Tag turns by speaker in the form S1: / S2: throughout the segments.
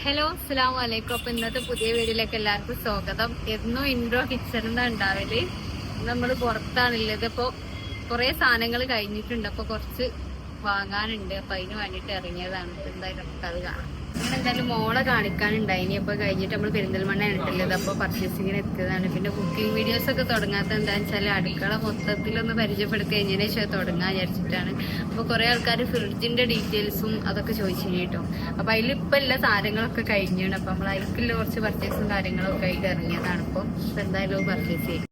S1: Hello അസ്സലാമു അലൈക്കും. അപ്പൊ ഇന്നത്തെ പുതിയ വീഡിയോയിലേക്ക് എല്ലാവർക്കും സ്വാഗതം. എന്നും ഇൻഡോർ കിച്ചണിന്നാ ഉണ്ടാവല്. നമ്മള് പുറത്താണുള്ളത്. അപ്പൊ കുറെ സാധനങ്ങൾ കഴിഞ്ഞിട്ടുണ്ട്. അപ്പൊ കുറച്ച് വാങ്ങാനുണ്ട്. അപ്പൊ അതിന് വേണ്ടിട്ട് ഇറങ്ങിയതാണ്. എന്തായാലും നമുക്ക് അത് കാണാം. അങ്ങനെ എന്തായാലും മോളെ കാണിക്കാനുണ്ടായിനി. അപ്പൊ കഴിഞ്ഞിട്ട് നമ്മൾ പെരിന്തൽമണ്ണ ഇട്ടുള്ളത്. അപ്പൊ പർച്ചേസിങ്ങിന് എത്തിയതാണ്. പിന്നെ കുക്കിംഗ് വീഡിയോസ് ഒക്കെ തുടങ്ങാത്ത എന്താണെന്ന് വെച്ചാൽ അടുക്കള മൊത്തത്തിലൊന്ന് പരിചയപ്പെടുത്തി കഴിഞ്ഞതിന് ശേഷം തുടങ്ങാൻ വിചാരിച്ചിട്ടാണ്. അപ്പൊ കുറെ ആൾക്കാർ ഫ്രിഡ്ജിന്റെ ഡീറ്റെയിൽസും അതൊക്കെ ചോദിച്ചിന് കേട്ടോ. അപ്പൊ അതിലിപ്പോ എല്ലാ സാധനങ്ങളൊക്കെ കഴിഞ്ഞാണ്. അപ്പൊ നമ്മൾ അതിലുള്ള കുറച്ച് പർച്ചേസും കാര്യങ്ങളൊക്കെ ആയിട്ട് ഇറങ്ങിയതാണ്. അപ്പൊ എന്തായാലും പർച്ചേസ് ചെയ്യും.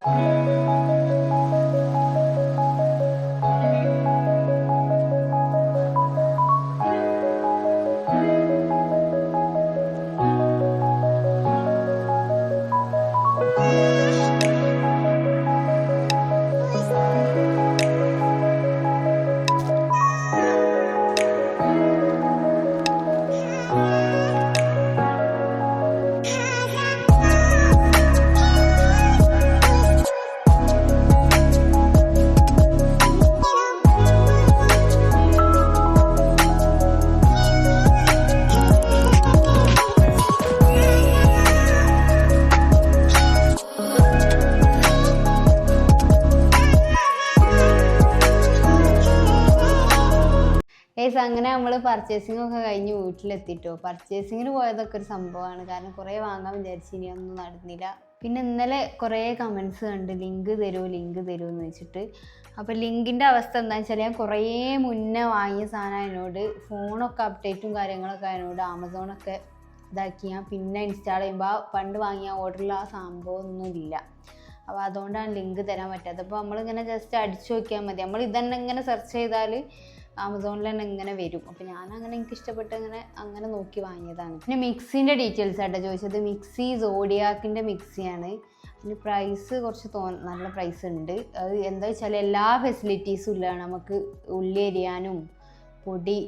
S1: അങ്ങനെ നമ്മൾ പർച്ചേസിംഗ് ഒക്കെ കഴിഞ്ഞ് വീട്ടിലെത്തിട്ടോ. പർച്ചേസിങ്ങിന് പോയതൊക്കെ ഒരു സംഭവമാണ്. കാരണം കുറേ വാങ്ങാൻ വിചാരിച്ചു, ഇനി ഒന്നും നടന്നില്ല. പിന്നെ ഇന്നലെ കുറേ കമൻസ് കണ്ട് ലിങ്ക് തരുമെന്ന് വെച്ചിട്ട്. അപ്പോൾ ലിങ്കിൻ്റെ അവസ്ഥ എന്താണെന്ന് വെച്ചാൽ ഞാൻ കുറേ മുന്നേ വാങ്ങിയ സാധനം അതിനോട് ഫോണൊക്കെ അപ്ഡേറ്റും കാര്യങ്ങളൊക്കെ അതിനോട് ആമസോണൊക്കെ ഇതാക്കി ഞാൻ പിന്നെ ഇൻസ്റ്റാൾ ചെയ്യുമ്പോൾ പണ്ട് വാങ്ങിയ ഓർഡറിൽ ആ സംഭവമൊന്നും ഇല്ല. അപ്പോൾ അതുകൊണ്ടാണ് ലിങ്ക് തരാൻ പറ്റാത്തത്. അപ്പോൾ നമ്മളിങ്ങനെ ജസ്റ്റ് അടിച്ചു നോക്കിയാൽ മതി. നമ്മൾ ഇതന്നെ ഇങ്ങനെ സെർച്ച് ചെയ്താൽ ആമസോണിൽ തന്നെ ഇങ്ങനെ വരും. അപ്പോൾ ഞാനങ്ങനെ എനിക്ക് ഇഷ്ടപ്പെട്ട് അങ്ങനെ നോക്കി വാങ്ങിയതാണ്. പിന്നെ മിക്സിൻ്റെ ഡീറ്റെയിൽസ് ആയിട്ട് ചോദിച്ചത്. മിക്സി സോഡിയാക്കിൻ്റെ മിക്സിയാണ്. അതിന് പ്രൈസ് കുറച്ച് നല്ല പ്രൈസ് ഉണ്ട്. അത് എന്താ വെച്ചാൽ എല്ലാ ഫെസിലിറ്റീസും ഇല്ലാണ്. നമുക്ക് ഉള്ളി അരിയാനും പൊടി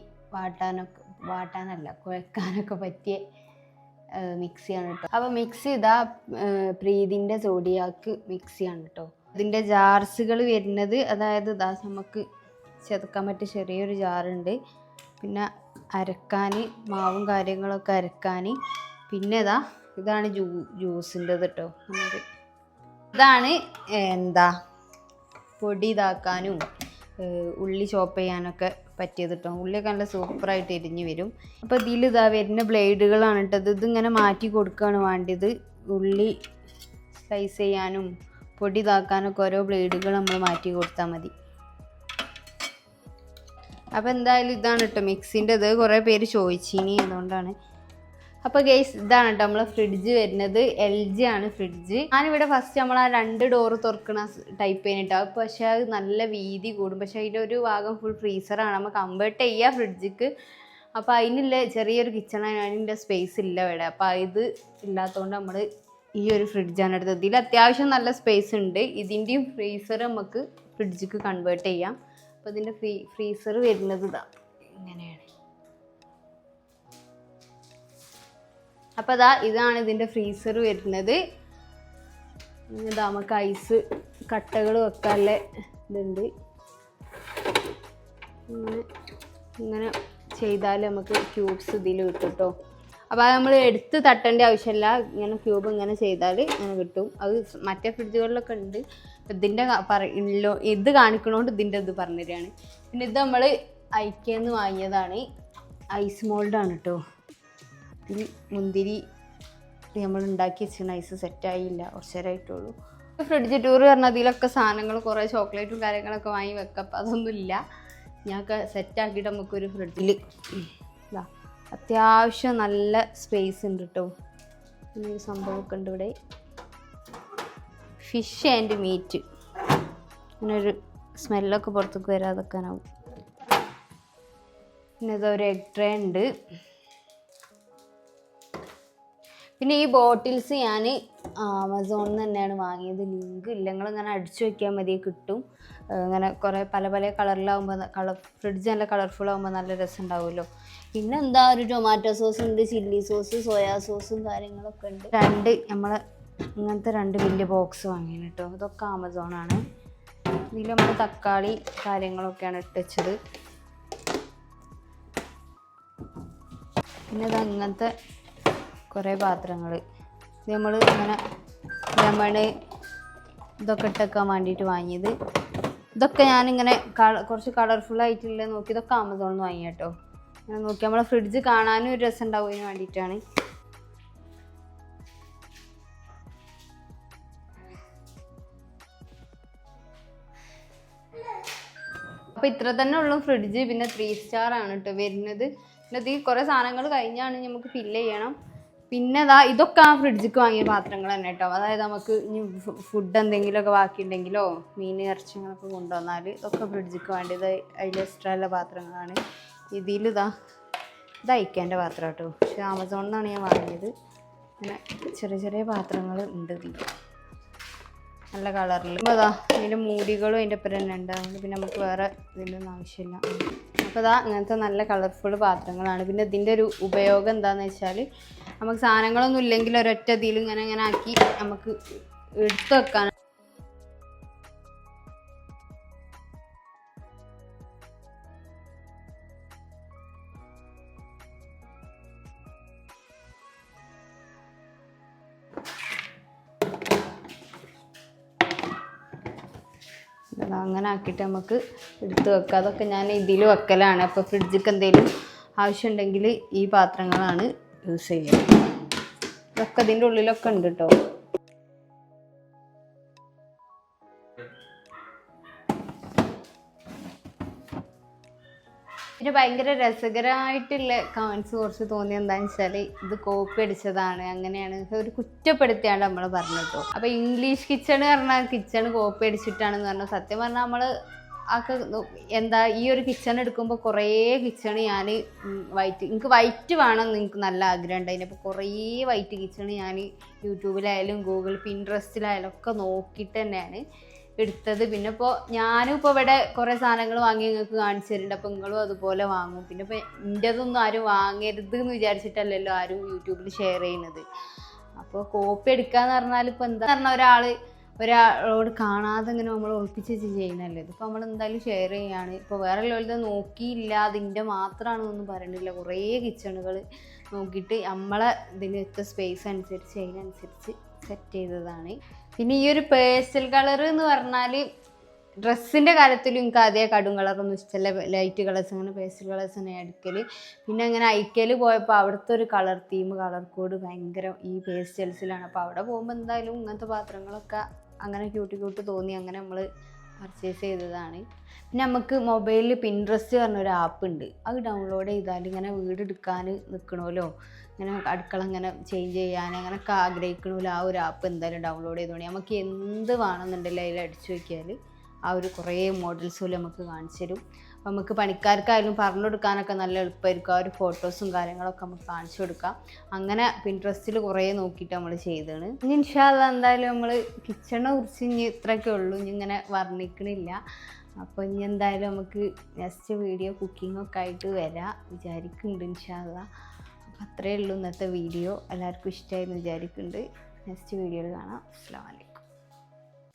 S1: കുഴക്കാനൊക്കെ പറ്റിയ മിക്സിയാണ് കേട്ടോ. അപ്പോൾ മിക്സി ഇതാ പ്രീതിൻ്റെ സോഡിയാക്ക് മിക്സിയാണ് കേട്ടോ. ഇതിൻ്റെ ജാർസുകൾ വരുന്നത്, അതായത് ഇതാ നമുക്ക് ചെതുക്കാൻ പറ്റിയ ചെറിയൊരു ജാറുണ്ട്. പിന്നെ അരക്കാൻ മാവും കാര്യങ്ങളൊക്കെ അരക്കാൻ. പിന്നെ ഇതാണ് ജ്യൂസിൻ്റെത് കേട്ടോ. ഇതാണ് പൊടി ഇതാക്കാനും ഉള്ളി ചോപ്പ് ചെയ്യാനൊക്കെ പറ്റിയത് കേട്ടോ. ഉള്ളിയൊക്കെ നല്ല സൂപ്പറായിട്ട് എരിഞ്ഞ് വരും. അപ്പോൾ ഇതിൽ വരുന്ന ബ്ലേഡുകളാണ് കേട്ടത്. ഇതിങ്ങനെ മാറ്റി കൊടുക്കുകയാണ് വേണ്ടത്. ഉള്ളി സ്ലൈസ് ചെയ്യാനും പൊടി ഇതാക്കാനൊക്കെ ഓരോ ബ്ലേഡുകൾ നമ്മൾ മാറ്റി കൊടുത്താൽ മതി. അപ്പോൾ എന്തായാലും ഇതാണ് കേട്ടോ മിക്സിൻ്റെ ഇത്. കുറേ പേര് ചോദിച്ചിനി, അതുകൊണ്ടാണ്. അപ്പോൾ ഗൈസ് ഇതാണ് കേട്ടോ നമ്മളെ ഫ്രിഡ്ജ് വരുന്നത്. LG ആണ് ഫ്രിഡ്ജ്. ഞാനിവിടെ ഫസ്റ്റ് നമ്മൾ ആ 2 ഡോറ് തുറക്കണ ടൈപ്പ് ചെയ്തിട്ടാവും. പക്ഷേ അത് നല്ല വീതി കൂടും. പക്ഷേ അതിൻ്റെ ഒരു ഭാഗം ഫുൾ ഫ്രീസറാണ്. നമ്മൾ കൺവേർട്ട് ചെയ്യുക ഫ്രിഡ്ജിക്ക്. അപ്പോൾ അതിനുള്ള ചെറിയൊരു കിച്ചണാണ്. അതിൻ്റെ സ്പേസ് ഇല്ല ഇവിടെ. അപ്പോൾ ഇത് ഇല്ലാത്തതുകൊണ്ട് നമ്മൾ ഈ ഒരു ഫ്രിഡ്ജാണ് എടുത്തത്. ഇതിൽ അത്യാവശ്യം നല്ല സ്പേസ് ഉണ്ട്. ഇതിൻ്റെയും ഫ്രീസർ നമുക്ക് ഫ്രിഡ്ജിക്ക് കൺവേർട്ട് ചെയ്യാം. അപ്പോൾ ഇതിൻ്റെ ഫ്രീസർ വരുന്നത് ഇങ്ങനെയാണ്. അപ്പോൾ ഇതാണ് ഇതിൻ്റെ ഫ്രീസർ വരുന്നത്. നമുക്ക് ഐസ് കട്ടകൾ വെക്കാനുള്ള ഇതുണ്ട്. ഇങ്ങനെ ചെയ്താൽ നമുക്ക് ക്യൂബ്സ് ഇതിൽ കിട്ടും കേട്ടോ. അപ്പോൾ അത് നമ്മൾ എടുത്ത് തട്ടേണ്ട ആവശ്യമില്ല. ഇങ്ങനെ ക്യൂബ് ഇങ്ങനെ ചെയ്താൽ ഇങ്ങനെ കിട്ടും. അത് മറ്റേ ഫ്രിഡ്ജുകളിലൊക്കെ ഉണ്ട്. ഇതിൻ്റെ ഇത് കാണിക്കണോണ്ട് ഇതിൻ്റെ ഇത് പറഞ്ഞു തരികയാണ്. പിന്നെ ഇത് നമ്മൾ ഐക്യന്ന് വാങ്ങിയതാണ്. ഐസ് മോൾഡാണ് കേട്ടോ. ഇതിൽ മുന്തിരി നമ്മൾ ഉണ്ടാക്കി വെച്ചിരുന്ന ഐസ് സെറ്റായില്ല, കുറച്ച് നേരമായിട്ടുള്ളൂ. ഫ്രിഡ്ജ് ടൂർ പറഞ്ഞാൽ അതിലൊക്കെ സാധനങ്ങൾ കുറേ ചോക്ലേറ്റും കാര്യങ്ങളൊക്കെ വാങ്ങി വെക്കാം. അപ്പം അതൊന്നുമില്ല. ഞങ്ങൾക്ക് സെറ്റാക്കിയിട്ട് നമുക്കൊരു ഫ്രിഡ്ജിൽ അത്യാവശ്യം നല്ല സ്പേസ് ഉണ്ട് കേട്ടോ. ഇങ്ങനൊരു സംഭവമൊക്കെ ഉണ്ട് ഇവിടെ. ഫിഷ് ആൻഡ് മീറ്റ്, ഇങ്ങനൊരു സ്മെല്ലൊക്കെ പുറത്തേക്ക് വരാതെക്കാനാവും. പിന്നെ ഇതൊരു എഗ് ട്രേ ഉണ്ട്. പിന്നെ ഈ ബോട്ടിൽസ് ഞാൻ ആമസോണിൽ നിന്ന് തന്നെയാണ് വാങ്ങിയത്. ലിങ്ക് ഇല്ല, നിങ്ങളിങ്ങനെ അടിച്ചു വയ്ക്കാൻ മതി, കിട്ടും. അങ്ങനെ കുറേ പല കളറിലാവുമ്പോൾ ഫ്രിഡ്ജ് നല്ല കളർഫുൾ ആകുമ്പോൾ നല്ല രസം ഉണ്ടാവുമല്ലോ. പിന്നെ ഒരു ടൊമാറ്റോ സോസ് ഉണ്ട്, ചില്ലി സോസ്, സോയാ സോസും കാര്യങ്ങളൊക്കെ ഉണ്ട്. ഇങ്ങനത്തെ 2 വലിയ ബോക്സ് വാങ്ങിയാണ് കേട്ടോ. ഇതൊക്കെ ആമസോണാണ്. ഇതിൽ നമ്മൾ തക്കാളി കാര്യങ്ങളൊക്കെയാണ് ഇട്ട് വെച്ചത്. പിന്നെ ഇത് അങ്ങനത്തെ കുറേ പാത്രങ്ങൾ. ഇത് നമ്മൾ ഇങ്ങനെ ലെമണ് ഇതൊക്കെ ഇട്ടേക്കാൻ വേണ്ടിയിട്ട് വാങ്ങിയത്. ഇതൊക്കെ ഞാനിങ്ങനെ കുറച്ച് കളർഫുള്ളായിട്ടുള്ള നോക്കി, ഇതൊക്കെ ആമസോണിൽ നിന്ന് വാങ്ങി കേട്ടോ. അങ്ങനെ നോക്കി നമ്മളെ ഫ്രിഡ്ജ് കാണാനും ഒരു രസം ഉണ്ടാവുന്നതിന് വേണ്ടിയിട്ടാണ്. അപ്പോൾ ഇത്ര തന്നെ ഉള്ളൂ ഫ്രിഡ്ജ്. പിന്നെ 3 സ്റ്റാർ ആണ് കേട്ടോ വരുന്നത്. പിന്നെ ഇതിൽ കുറേ സാധനങ്ങൾ കഴിഞ്ഞാണ് നമുക്ക് ഫില്ല് ചെയ്യണം. പിന്നെ ഇതൊക്കെ ആ ഫ്രിഡ്ജിക്ക് വാങ്ങിയ പാത്രങ്ങൾ തന്നെ കേട്ടോ. അതായത് നമുക്ക് ഇനി ഫുഡ് എന്തെങ്കിലുമൊക്കെ ബാക്കിയുണ്ടെങ്കിലോ മീൻ ഇറച്ചിങ്ങളൊക്കെ കൊണ്ടുവന്നാൽ ഇതൊക്കെ ഫ്രിഡ്ജിക്ക് വേണ്ടിയത് അതിൽ എക്സ്ട്രാ ഉള്ള പാത്രങ്ങളാണ്. ഇത് അയക്കേണ്ട പാത്രം കേട്ടോ. പക്ഷെ ആമസോണിൽ നിന്നാണ് ഞാൻ വാങ്ങിയത്. അങ്ങനെ ചെറിയ ചെറിയ പാത്രങ്ങൾ ഉണ്ട് ഇതിൽ നല്ല കളറിൽ. അപ്പോൾ ഇതിൻ്റെ മൂടികളും അതിൻ്റെ ഒപ്പം തന്നെ ഉണ്ട്. അതുകൊണ്ട് പിന്നെ നമുക്ക് വേറെ ഇതിൻ്റെയൊന്നും ആവശ്യമില്ല. അപ്പോൾ ഇങ്ങനത്തെ നല്ല കളർഫുൾ പാത്രങ്ങളാണ്. പിന്നെ ഇതിൻ്റെ ഒരു ഉപയോഗം എന്താണെന്ന് വെച്ചാൽ നമുക്ക് സാധനങ്ങളൊന്നും ഇല്ലെങ്കിൽ ഒരൊറ്റ ഇതിൽ ഇങ്ങനെ ആക്കി നമുക്ക് എടുത്തു വെക്കാൻ. അങ്ങനെ ആക്കിയിട്ട് നമുക്ക് എടുത്ത് വെക്കാം. അതൊക്കെ ഞാൻ ഇതിൽ വെക്കലാണ്. അപ്പോൾ ഫ്രിഡ്ജിക്ക് എന്തെങ്കിലും ആവശ്യമുണ്ടെങ്കിൽ ഈ പാത്രങ്ങളാണ് യൂസ് ചെയ്യുന്നത്. ഇതൊക്കെ ഇതിൻ്റെ ഉള്ളിലൊക്കെ ഉണ്ട് കേട്ടോ. പിന്നെ ഭയങ്കര രസകരമായിട്ടുള്ള കമൻസ് കുറച്ച് തോന്നിയത് എന്താണെന്ന് വെച്ചാൽ ഇത് കോപ്പി അടിച്ചതാണ്, അങ്ങനെയാണ് ഒരു കുറ്റപ്പെടുത്തിയാണ് നമ്മൾ പറഞ്ഞിട്ടോ. അപ്പോൾ ഇംഗ്ലീഷ് കിച്ചൺ പറഞ്ഞാൽ കിച്ചൺ കോപ്പി അടിച്ചിട്ടാണെന്ന് പറഞ്ഞാൽ സത്യം പറഞ്ഞാൽ നമ്മൾ ഈ ഒരു കിച്ചൺ എടുക്കുമ്പോൾ കുറേ കിച്ചൺ ഞാൻ എനിക്ക് വൈറ്റ് വേണം നിങ്ങൾക്ക് നല്ല ആഗ്രഹം ഉണ്ടായിരുന്നു. അപ്പോൾ കുറേ വൈറ്റ് കിച്ചൺ ഞാൻ യൂട്യൂബിലായാലും ഗൂഗിൾ പിൻട്രസ്റ്റിലായാലും ഒക്കെ നോക്കിയിട്ട് തന്നെയാണ് എടുത്തത്. പിന്നെ ഇപ്പോൾ ഞാനും ഇപ്പോൾ ഇവിടെ കുറേ സാധനങ്ങൾ വാങ്ങി നിങ്ങൾക്ക് കാണിച്ചു തരുന്നുണ്ട്. അപ്പോൾ നിങ്ങളും അതുപോലെ വാങ്ങും. പിന്നെ ഇപ്പോൾ എൻ്റെതൊന്നും ആരും വാങ്ങരുത് എന്ന് വിചാരിച്ചിട്ടല്ലല്ലോ ആരും യൂട്യൂബിൽ ഷെയർ ചെയ്യുന്നത്. അപ്പോൾ കോപ്പി എടുക്കാന്ന് പറഞ്ഞാൽ ഇപ്പോൾ എന്താ പറഞ്ഞാൽ ഒരാളോട് കാണാതെ ഇങ്ങനെ നമ്മൾ ഒളിപ്പിച്ച് ചെയ്യുന്നതല്ലേ. ഇതിപ്പോൾ നമ്മൾ എന്തായാലും ഷെയർ ചെയ്യാണ്. ഇപ്പോൾ വേറെ ഉള്ളവരുടെ നോക്കിയില്ല അതിൻ്റെ മാത്രമാണെന്നൊന്നും പറയണില്ല. കുറേ കിച്ചണുകൾ നോക്കിയിട്ട് നമ്മളെ ഇതിന് എത്ര സ്പേസ് അനുസരിച്ച് അതിനനുസരിച്ച് സെറ്റ് ചെയ്തതാണ്. പിന്നെ ഈ ഒരു പേസ്റ്റൽ കളർ എന്ന് പറഞ്ഞാൽ ഡ്രസ്സിൻ്റെ കാര്യത്തിലും എനിക്ക് അതേ കടും കളറൊന്നും ഇഷ്ടമല്ല. ലൈറ്റ് കളേഴ്സ് അങ്ങനെ പേസ്റ്റൽ കളേഴ്സ് തന്നെ എടുക്കൽ. പിന്നെ അങ്ങനെ ഐക്കൽ പോയപ്പോൾ അവിടുത്തെ ഒരു കളർ തീം കളർ കോഡ് ഭയങ്കര ഈ പേസ്റ്റൽസിലാണ്. അപ്പോൾ അവിടെ പോകുമ്പോൾ എന്തായാലും ഇങ്ങനത്തെ പാത്രങ്ങളൊക്കെ അങ്ങനെ ക്യൂട്ട് തോന്നി അങ്ങനെ നമ്മൾ പർച്ചേസ് ചെയ്തതാണ്. പിന്നെ നമുക്ക് മൊബൈലിൽ പിൻട്രസ്റ്റ് പറഞ്ഞൊരു ആപ്പ് ഉണ്ട്. അത് ഡൗൺലോഡ് ചെയ്താൽ ഇങ്ങനെ വീട് എടുക്കാൻ നിൽക്കണമല്ലോ, ഇങ്ങനെ അടുക്കള ഇങ്ങനെ ചേഞ്ച് ചെയ്യാൻ അങ്ങനെയൊക്കെ ആഗ്രഹിക്കണമല്ലോ, ആ ഒരു ആപ്പ് എന്തായാലും ഡൗൺലോഡ് ചെയ്തോളി. നമുക്ക് എന്ത് വേണമെന്നുണ്ടല്ലോ അതിൽ അടിച്ചു വയ്ക്കിയാൽ ആ ഒരു കുറേ മോഡൽസ് പോലും നമുക്ക് കാണിച്ചു തരും. അപ്പോൾ നമുക്ക് പണിക്കാർക്കായാലും പറഞ്ഞു കൊടുക്കാനൊക്കെ നല്ല എളുപ്പമായിരിക്കും. ആ ഒരു ഫോട്ടോസും കാര്യങ്ങളൊക്കെ നമുക്ക് കാണിച്ചു കൊടുക്കാം. അങ്ങനെ പിൻട്രസ്റ്റിൽ കുറേ നോക്കിയിട്ട് നമ്മൾ ചെയ്തതാണ്. ഇനി ഇൻഷാ അല്ലാഹ് എന്തായാലും നമ്മൾ കിച്ചണിനെ കുറിച്ച് ഇനി ഇത്രയൊക്കെ ഉള്ളൂ, ഇനി ഇങ്ങനെ വർണ്ണിക്കണില്ല. അപ്പോൾ ഇനി എന്തായാലും നമുക്ക് നെക്സ്റ്റ് വീഡിയോ കുക്കിങ്ങൊക്കെ ആയിട്ട് വരാം വിചാരിക്കുന്നുണ്ട് ഇൻഷാ അല്ലാഹ്. അപ്പോൾ അത്രയേ ഉള്ളൂ ഇന്നത്തെ വീഡിയോ. എല്ലാവർക്കും ഇഷ്ടമായെന്ന് വിചാരിക്കുന്നുണ്ട്. നെക്സ്റ്റ് വീഡിയോയിൽ കാണാം. അസ്സലാമു അലൈക്കും.